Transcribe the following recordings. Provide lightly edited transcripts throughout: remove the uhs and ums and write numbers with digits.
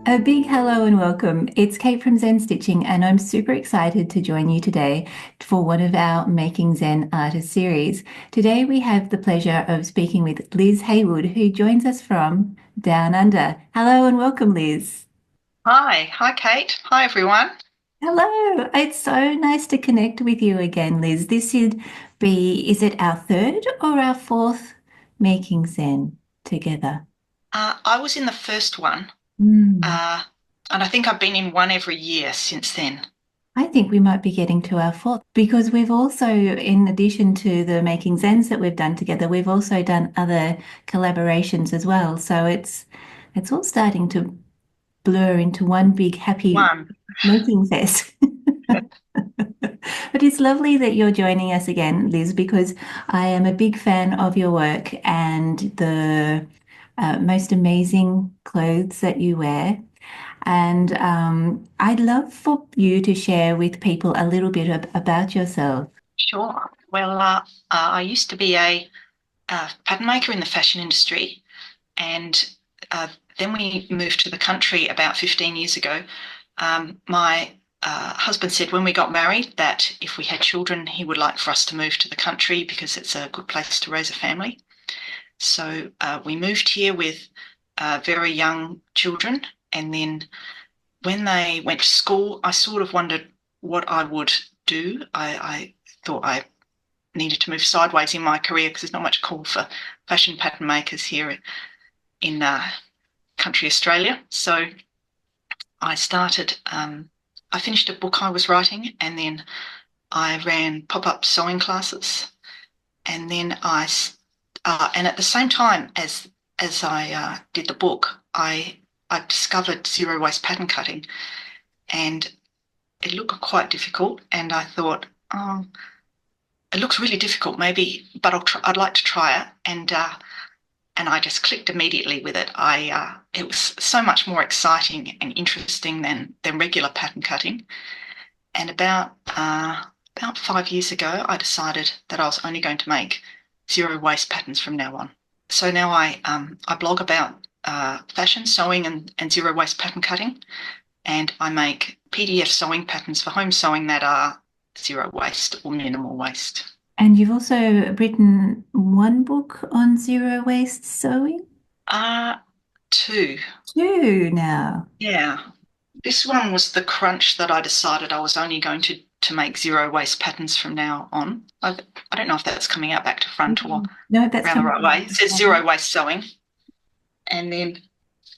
A big hello and welcome. It's Kate from Zen Stitching, and I'm super excited to join you today for one of our Making Zen artist series. Today, we have the pleasure of speaking with Liz Haywood, who joins us from Down Under. Hello and welcome, Liz. Hi, Kate. Hi, everyone. Hello. It's so nice to connect with you again, Liz. This should be, is it our third or our fourth Making Zen together? I was in the first one, Hmm. uh, and I think I've been in one every year since then. I think we might be getting to our fourth because we've also, in addition to the Making Zens that we've done together, we've also done other collaborations as well. So it's all starting to blur into one big happy One. making fest. But it's lovely that you're joining us again, Liz, because I am a big fan of your work and the most amazing clothes that you wear. And I'd love for you to share with people a little bit about yourself. Sure. Well, I used to be a pattern maker in the fashion industry, and then we moved to the country about 15 years ago. My husband said when we got married that if we had children, he would like for us to move to the country because it's a good place to raise a family. So we moved here with very young children, and then when they went to school, I sort of wondered what I would do. I thought I needed to move sideways in my career because there's not much call for fashion pattern makers here in country Australia. So I started, I finished a book I was writing, and then I ran pop-up sewing classes. And then and at the same time as I did the book, I discovered zero waste pattern cutting, and it looked quite difficult. And I thought, oh, it looks really difficult, maybe, but I'd like to try it. And I just clicked immediately with it. It was so much more exciting and interesting than regular pattern cutting. And about 5 years ago, I decided that I was only going to make zero waste patterns from now on. So now I blog about fashion, sewing, and zero waste pattern cutting, and I make PDF sewing patterns for home sewing that are zero waste or minimal waste. And you've also written one book on zero waste sewing? Uh, Two. Two now. Yeah. This one was the crunch that I decided I was only going to make zero waste patterns from now on. I don't know if that's coming out back to front or No, that's around the right way. It says coming. zero waste sewing. And then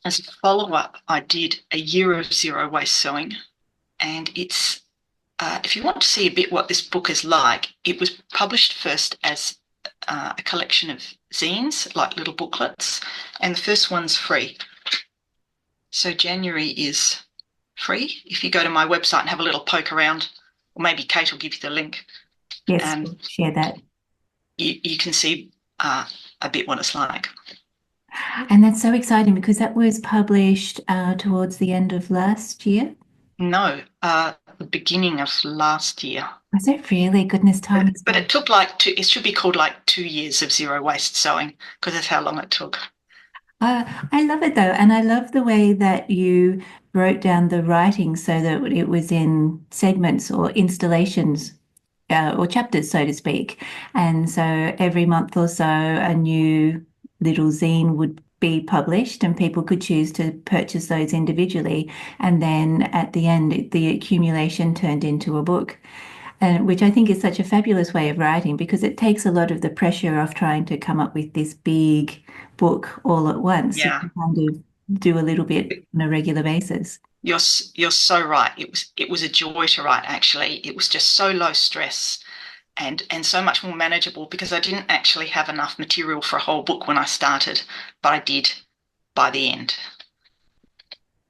as a follow-up, I did a year of zero waste sewing. And if you want to see a bit what this book is like, it was published first as a collection of zines, like little booklets, and the first one's free. So January is free. If you go to my website and have a little poke around, or maybe Kate will give you the link, Yes, and share that. you can see a bit what it's like. And that's so exciting because that was published towards the end of last year. No, the beginning of last year. Was it really? Goodness, time is But flying. it took like it should be called like 2 years of zero waste sewing because that's how long it took. I love it though, and I love the way that you wrote down the writing so that it was in segments or installations or chapters, so to speak. And so every month or so, a new little zine would be published, and people could choose to purchase those individually. And then at the end, the accumulation turned into a book. And which I think is such a fabulous way of writing because it takes a lot of the pressure off trying to come up with this big book all at once. You Yeah, can kind of do a little bit on a regular basis. you're so right. It was a joy to write. Actually, it was just so low stress and so much more manageable because I didn't actually have enough material for a whole book when I started, but I did by the end.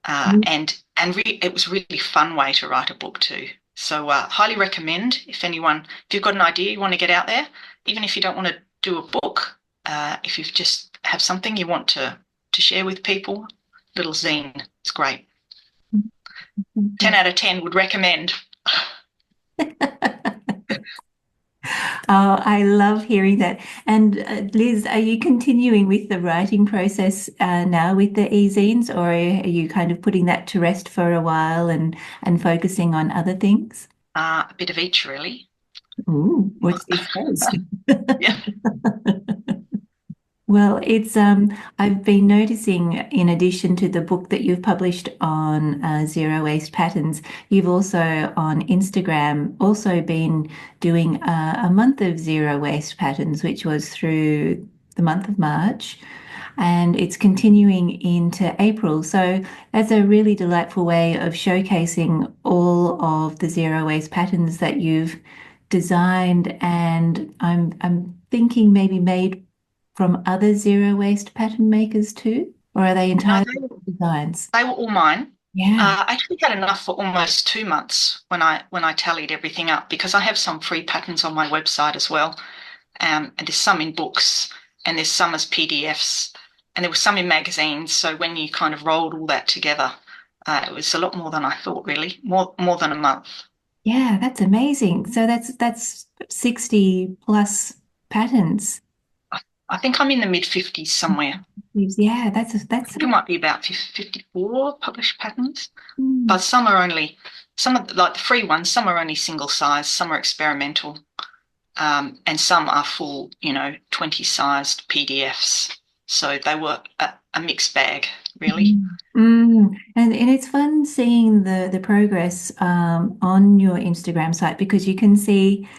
It was a really fun way to write a book too. So highly recommend if you've got an idea you want to get out there, even if you don't want to do a book, if you just have something you want to share with people, little zine, it's great. 10 out of 10 would recommend. Oh, I love hearing that. And Liz, are you continuing with the writing process now with the e-zines, or are you kind of putting that to rest for a while and focusing on other things? A bit of each, really. Ooh, what's this first? Yeah. Well, it's I've been noticing in addition to the book that you've published on zero waste patterns, you've also on Instagram also been doing a month of zero waste patterns, which was through the month of March, and it's continuing into April. So that's a really delightful way of showcasing all of the zero waste patterns that you've designed, and I'm thinking maybe made from other zero waste pattern makers too? Or are they No, entirely designs? they were all mine. Yeah. I actually had enough for almost 2 months when I tallied everything up because I have some free patterns on my website as well. And there's some in books and there's some as PDFs and there was some in magazines. So when you kind of rolled all that together, it was a lot more than I thought, really, more than a month. Yeah, that's amazing. So that's 60 plus patterns. I think I'm in the mid 50s somewhere. Yeah, I that's think it might be about 54 published patterns, mm, but some of like the free ones, some are only single size, some are experimental, and some are full, 20-sized PDFs. So they were a mixed bag, really. And it's fun seeing the progress on your Instagram site because you can see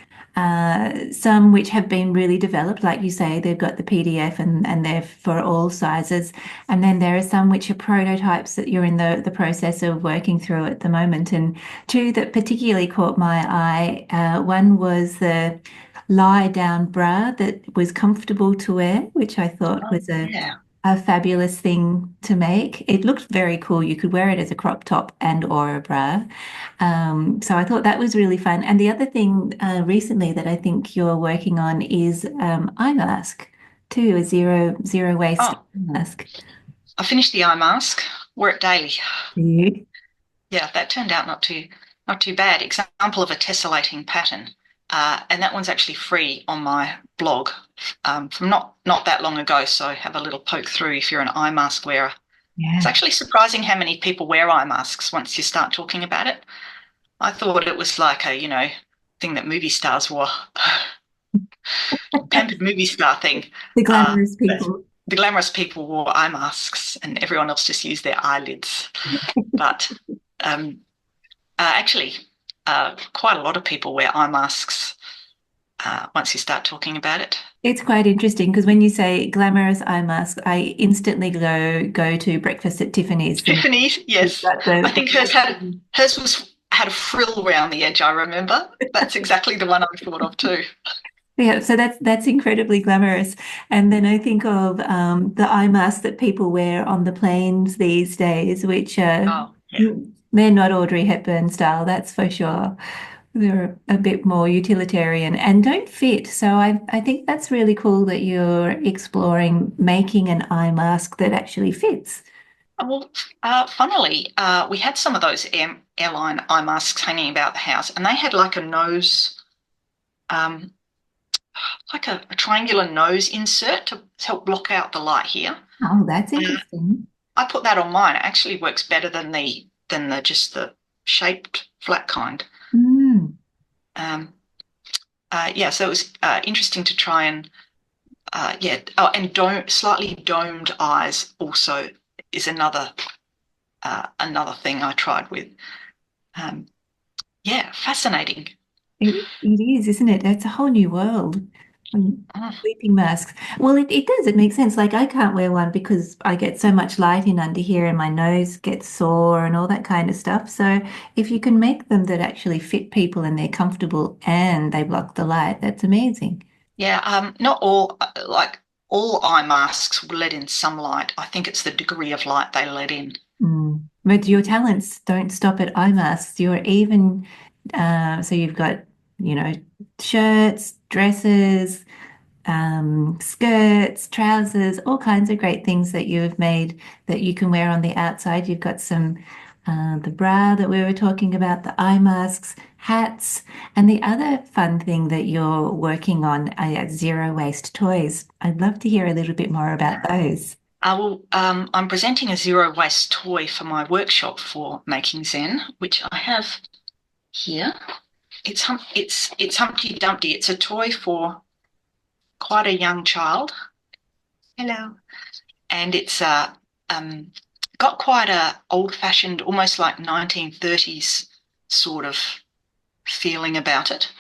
some which have been really developed, like you say, they've got the PDF and they're for all sizes. And then there are some which are prototypes that you're in the process of working through at the moment. And two that particularly caught my eye, one was the lie down bra that was comfortable to wear, which I thought Oh, was yeah. a fabulous thing to make. It looked very cool. You could wear it as a crop top and or a bra. So I thought that was really fun. And the other thing recently that I think you're working on is eye mask too, a zero waste Oh, mask. I finished the eye mask, wore it daily. You? Yeah, that turned out not too bad. Example of a tessellating pattern. And that one's actually free on my blog from not that long ago. So have a little poke through if you're an eye mask wearer. It's Yeah. actually surprising how many people wear eye masks once you start talking about it. I thought it was like a, thing that movie stars wore, pampered movie star thing. The Uh, glamorous but people. the glamorous people wore eye masks and everyone else just used their eyelids. But actually, quite a lot of people wear eye masks once you start talking about it. It's quite interesting because when you say glamorous eye mask, I instantly go to breakfast at Tiffany's and Tiffany's, you've yes. got I think hers had a frill around the edge, I remember. That's exactly the one I thought of too. yeah, so that's incredibly glamorous. And then I think of the eye masks that people wear on the planes these days, which Oh, yeah. they're not Audrey Hepburn style, that's for sure. They're a bit more utilitarian and don't fit. So I think that's really cool that you're exploring making an eye mask that actually fits. Well, funnily, we had some of those airline eye masks hanging about the house, and they had like a nose, um, like a triangular nose insert to help block out the light here. Oh, that's Uh, interesting. I put that on mine. It actually works better than the just the shaped flat kind. Mm. Um, yeah, so it was interesting to try and yeah. Oh, and slightly domed eyes also is another thing I tried with. Um, yeah, fascinating. It is, isn't it? It's a whole new world. Mm. Sleeping masks. Well, it does. It makes sense. Like I can't wear one because I get so much light in under here and my nose gets sore and all that kind of stuff. So if you can make them that actually fit people and they're comfortable and they block the light, that's amazing. Yeah, not all like all eye masks will let in some light. I think it's the degree of light they let in. Mm. But your talents don't stop at eye masks. You're even, so you've got, you know, shirts, dresses, skirts, trousers, all kinds of great things that you have made that you can wear on the outside. You've got some the bra that we were talking about, the eye masks, hats, and the other fun thing that you're working on are zero waste toys. I'd love to hear a little bit more about those. I'm presenting a zero waste toy for my workshop for Making Zen, which I have here. It's Humpty Dumpty. It's a toy for quite a young child. Hello. And it's got quite a old-fashioned, almost like 1930s sort of feeling about it.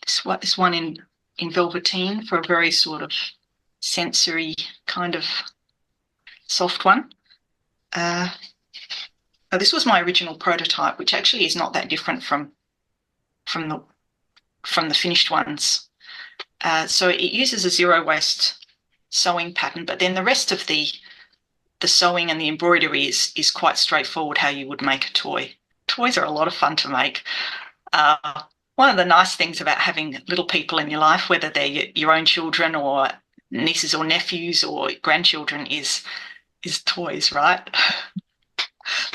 This one in velveteen for a very sort of sensory kind of soft one. This was my original prototype, which actually is not that different from the finished ones. So it uses a zero waste sewing pattern, but then the rest of the sewing and the embroidery is quite straightforward how you would make a toy. Toys are a lot of fun to make. One of the nice things about having little people in your life, whether they're your own children or nieces or nephews or grandchildren, is toys, right?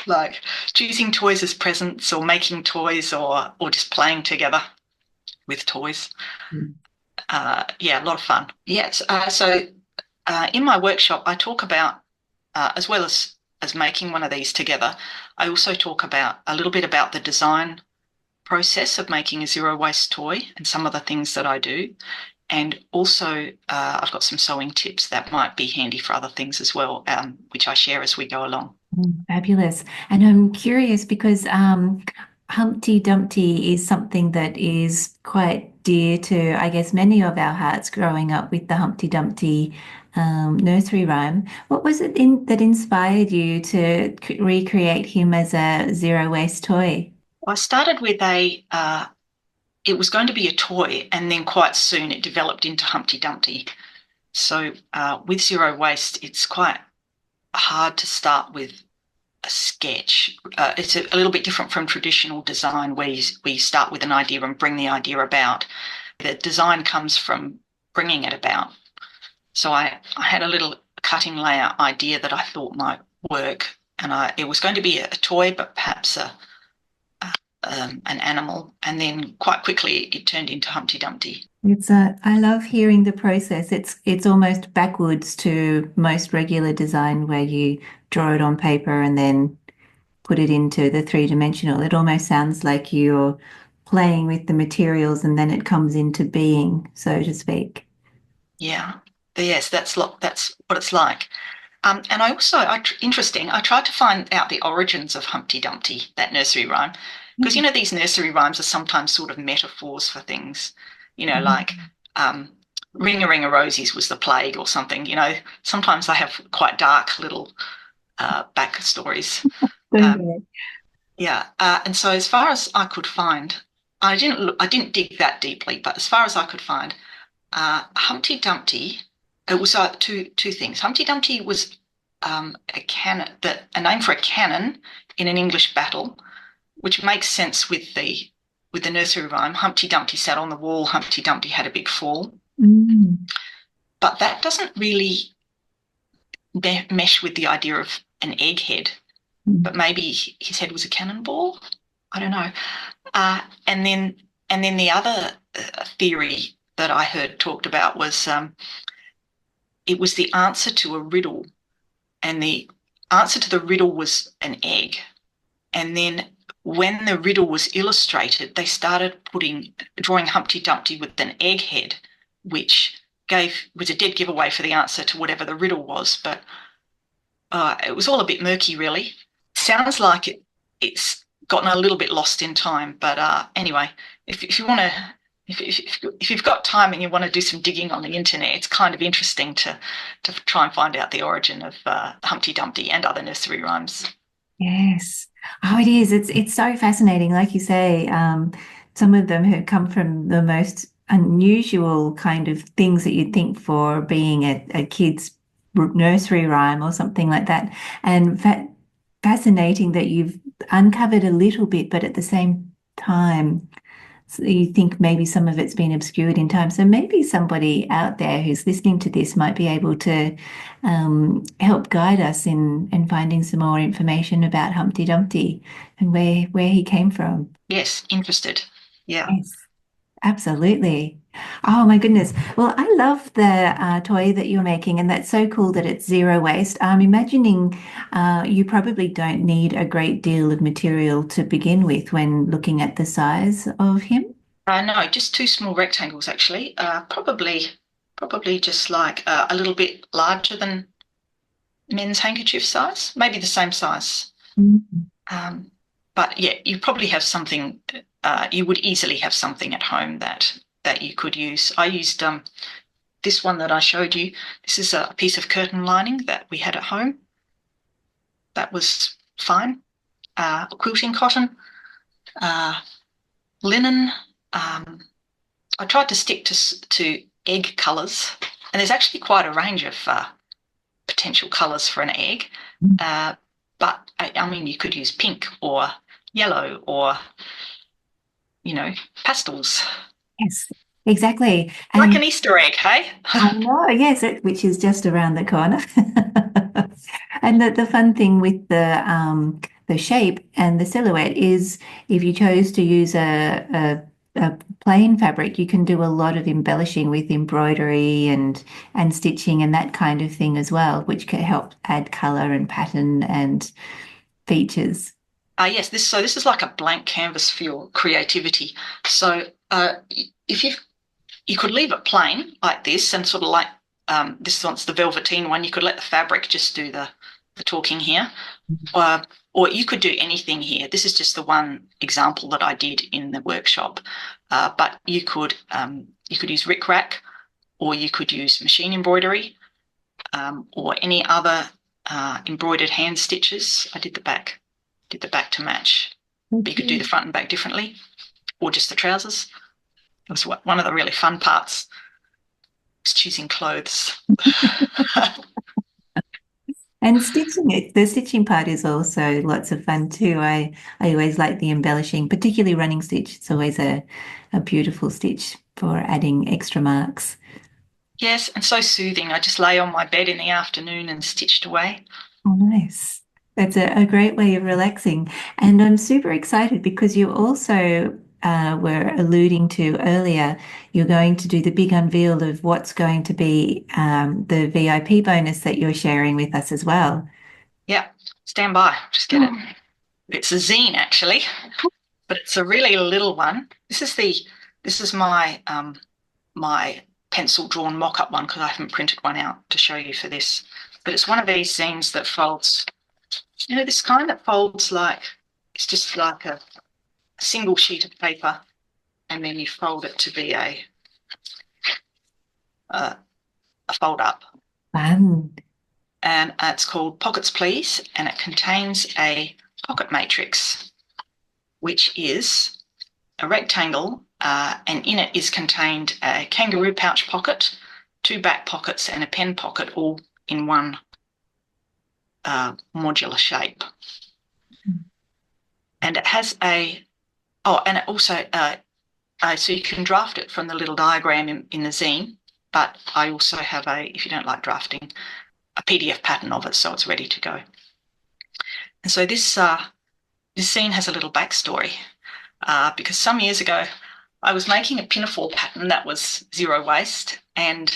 Like choosing toys as presents or making toys or just playing together with toys. Yeah, a lot of fun. Yes. So in my workshop, I talk about, as well as making one of these together, I also talk about a little bit about the design process of making a zero waste toy and some of the things that I do. And also I've got some sewing tips that might be handy for other things as well, which I share as we go along. Fabulous. And I'm curious because Humpty Dumpty is something that is quite dear to, I guess, many of our hearts growing up with the Humpty Dumpty nursery rhyme. What was it that inspired you to recreate him as a zero waste toy? I started with it was going to be a toy, and then quite soon it developed into Humpty Dumpty. So with zero waste, it's quite hard to start with a sketch. It's a little bit different from traditional design where you start with an idea and bring the idea about. The design comes from bringing it about. So I had a little cutting layer idea that I thought might work, and it was going to be a toy, but perhaps an animal, and then quite quickly it turned into Humpty Dumpty. I love hearing the process. It's almost backwards to most regular design where you draw it on paper and then put it into the three-dimensional. It almost sounds like you're playing with the materials and then it comes into being, so to speak. Yeah, yes, that's what it's like. And interesting, I tried to find out the origins of Humpty Dumpty, that nursery rhyme, because these nursery rhymes are sometimes sort of metaphors for things, like Ring-a-Ring-a-Rosies was the plague or something. Sometimes they have quite dark little backstories. Yeah, and so as far as I could find, I didn't dig that deeply, but as far as I could find, Humpty Dumpty, it was two things. Humpty Dumpty was a name for a cannon in an English battle, which makes sense with the nursery rhyme. Humpty Dumpty sat on the wall, Humpty Dumpty had a big fall. But that doesn't really mesh with the idea of an egghead. But maybe his head was a cannonball. I don't know. And then the other theory that I heard talked about was it was the answer to a riddle, and the answer to the riddle was an egg. And then when the riddle was illustrated, they started drawing Humpty Dumpty with an egg head, which was a dead giveaway for the answer to whatever the riddle was. But it was all a bit murky, really. Sounds like it's gotten a little bit lost in time. But anyway, if you want to, if you've got time and you want to do some digging on the internet, it's kind of interesting to try and find out the origin of Humpty Dumpty and other nursery rhymes. Yes. Oh, it is. It's so fascinating. Like you say, some of them have come from the most unusual kind of things that you'd think for being a kid's nursery rhyme or something like that. And fascinating that you've uncovered a little bit, but at the same time, So you think maybe some of it's been obscured in time. So maybe somebody out there who's listening to this might be able to help guide us in finding some more information about Humpty Dumpty and where he came from. Yes, interested. Yeah. Yes. Absolutely. Oh my goodness. Well, I love the toy that you're making, and that's so cool that it's zero waste. I'm imagining you probably don't need a great deal of material to begin with when looking at the size of him. No, just two small rectangles actually. Probably just like a little bit larger than men's handkerchief size, maybe the same size. Mm. But yeah, you probably have something. You would easily have something at home that you could use. I used this one that I showed you. This is a piece of curtain lining that we had at home. That was fine. Quilting cotton, linen. I tried to stick to egg colours, and there's actually quite a range of potential colours for an egg. But I mean, you could use pink or yellow or, pastels. Yes, exactly. Like And an Easter egg, hey? I know, yes, which is just around the corner. And the fun thing with the shape and the silhouette is if you chose to use a plain fabric, you can do a lot of embellishing with embroidery and stitching and that kind of thing as well, which can help add color and pattern and features. Yes, this is like a blank canvas for your creativity. So if you could leave it plain like this and sort of like this one's the velveteen one, you could let the fabric just do the talking here. Or you could do anything here. This is just the one example that I did in the workshop. But you could use rickrack, or you could use machine embroidery, or any other embroidered hand stitches. I did the back to match. But you could do the front and back differently, or just the trousers. It was one of the really fun parts, was choosing clothes. And stitching it, the stitching part is also lots of fun too. I always like the embellishing, particularly running stitch. It's always a beautiful stitch for adding extra marks. Yes, and so soothing. I just lay on my bed in the afternoon and stitched away. Oh, nice. That's a great way of relaxing. And I'm super excited because you also were alluding to earlier, you're going to do the big unveil of what's going to be the VIP bonus that you're sharing with us as well. Yeah, stand by. Just get it. It's a zine actually, but it's a really little one. This is my my pencil drawn mock-up one because I haven't printed one out to show you for this. But it's one of these zines that folds, this kind that folds like, it's just like a single sheet of paper, and then you fold it to be a fold up. Fun. And it's called Pockets Please, and it contains a pocket matrix, which is a rectangle, and in it is contained a kangaroo pouch pocket, two back pockets, and a pen pocket, all in one modular shape. And it has and it also, so you can draft it from the little diagram in the zine, but I also have if you don't like drafting, a PDF pattern of it, so it's ready to go. And so this zine has a little backstory, because some years ago I was making a pinafore pattern that was zero waste, and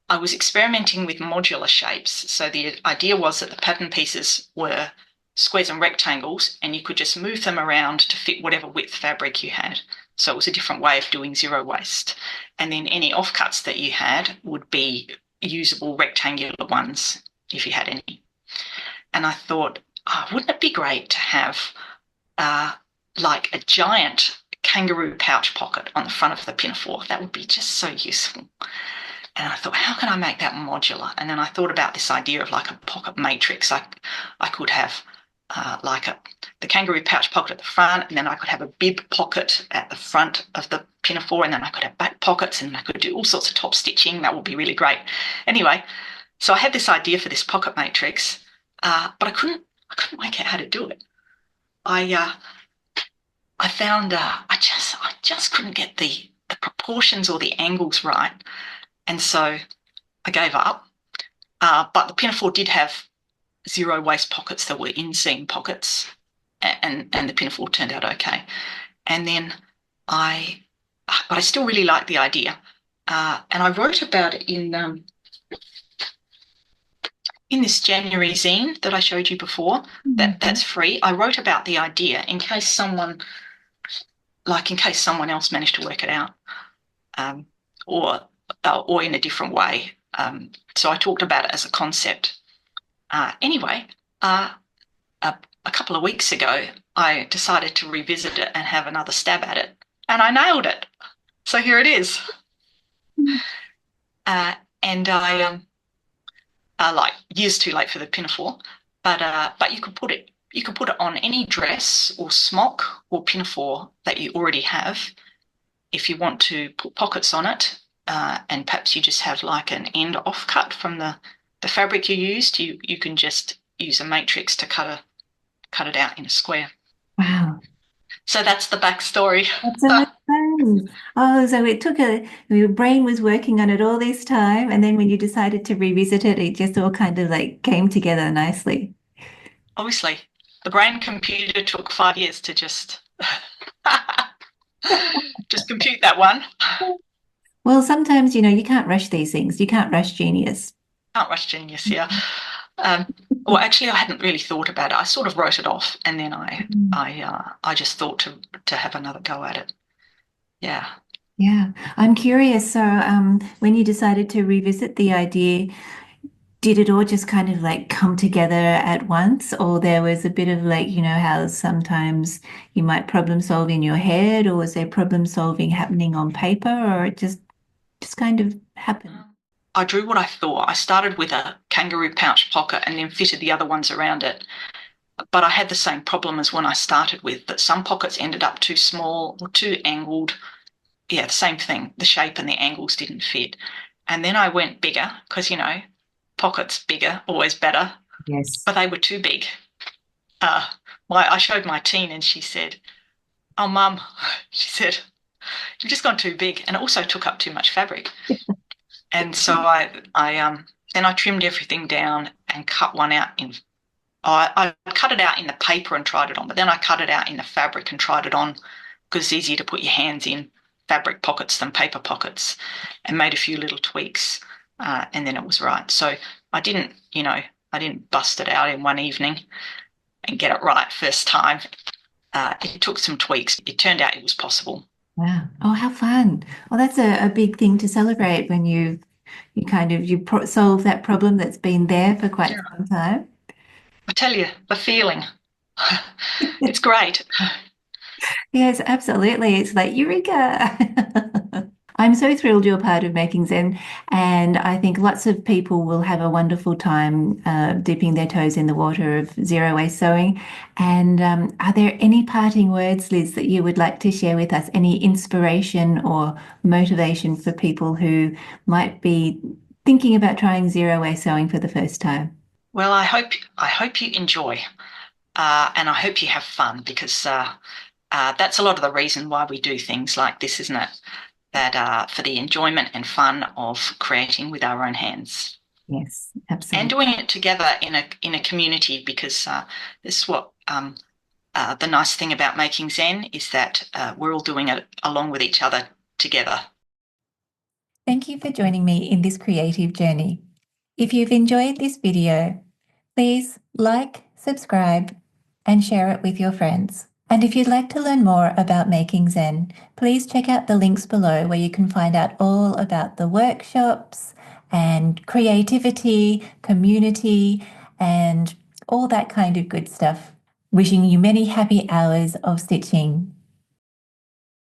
I was experimenting with modular shapes. So the idea was that the pattern pieces were squares and rectangles, and you could just move them around to fit whatever width fabric you had. So it was a different way of doing zero waste. And then any offcuts that you had would be usable rectangular ones if you had any. And I thought, wouldn't it be great to have like a giant kangaroo pouch pocket on the front of the pinafore? That would be just so useful. And I thought, how can I make that modular? And then I thought about this idea of like a pocket matrix. I could have the kangaroo pouch pocket at the front, and then I could have a bib pocket at the front of the pinafore, and then I could have back pockets, and I could do all sorts of top stitching. That would be really great. Anyway, so I had this idea for this pocket matrix, but I couldn't work out how to do it. I found I I just couldn't get the proportions or the angles right. And so I gave up. But the Pinafore did have zero waste pockets that were inseam pockets, and the Pinafore turned out okay. And then but I still really liked the idea. And I wrote about it in this January zine that I showed you before. That's free. I wrote about the idea in case someone else managed to work it out, or in a different way. So I talked about it as a concept. Anyway, a couple of weeks ago, I decided to revisit it and have another stab at it, and I nailed it. So here it is. And I like years too late for the Pinafore, but you could put it on any dress or smock or Pinafore that you already have. If you want to put pockets on it, and perhaps you just have like an end offcut from the fabric you used, you can just use a matrix to cut it out in a square. Wow. So that's the backstory. That's so much fun. Oh, so your brain was working on it all this time, and then when you decided to revisit it, it just all kind of like came together nicely. Obviously, the brain computer took 5 years to just compute that one. Well, sometimes, you can't rush these things. You can't rush genius. Can't rush genius, yeah. Well, actually, I hadn't really thought about it. I sort of wrote it off, and then I just thought to have another go at it. Yeah. Yeah, I'm curious. So, when you decided to revisit the idea, did it all just kind of like come together at once, or there was a bit of like, how sometimes you might problem solve in your head, or was there problem solving happening on paper, or it just kind of happened? I drew what I thought. I started with a kangaroo pouch pocket and then fitted the other ones around it. But I had the same problem as when I started with, that some pockets ended up too small or too angled. Yeah, the same thing. The shape and the angles didn't fit. And then I went bigger because, pockets bigger, always better. Yes. But they were too big. I showed my teen and she said, "Oh, Mum," she said, "you've just gone too big." And it also took up too much fabric. And so then I trimmed everything down and cut one out I cut it out in the paper and tried it on, but then I cut it out in the fabric and tried it on because it's easier to put your hands in fabric pockets than paper pockets, and made a few little tweaks, and then it was right. So I didn't bust it out in one evening and get it right first time. It took some tweaks. It turned out it was possible. Wow. Oh, how fun. Well, that's a big thing to celebrate when you solve that problem that's been there for quite some time. I tell you, the feeling, it's great. Yes, absolutely. It's like eureka. I'm so thrilled you're part of Making Zen, and I think lots of people will have a wonderful time dipping their toes in the water of zero waste sewing. And are there any parting words, Liz, that you would like to share with us? Any inspiration or motivation for people who might be thinking about trying zero waste sewing for the first time? Well, I hope you enjoy, and I hope you have fun, because that's a lot of the reason why we do things like this, isn't it? That for the enjoyment and fun of creating with our own hands. Yes, absolutely. And doing it together in a community, because this is what the nice thing about Making Zen is, that we're all doing it along with each other together. Thank you for joining me in this creative journey. If you've enjoyed this video, please like, subscribe, and share it with your friends. And if you'd like to learn more about Making Zen, please check out the links below where you can find out all about the workshops and creativity, community, and all that kind of good stuff. Wishing you many happy hours of stitching.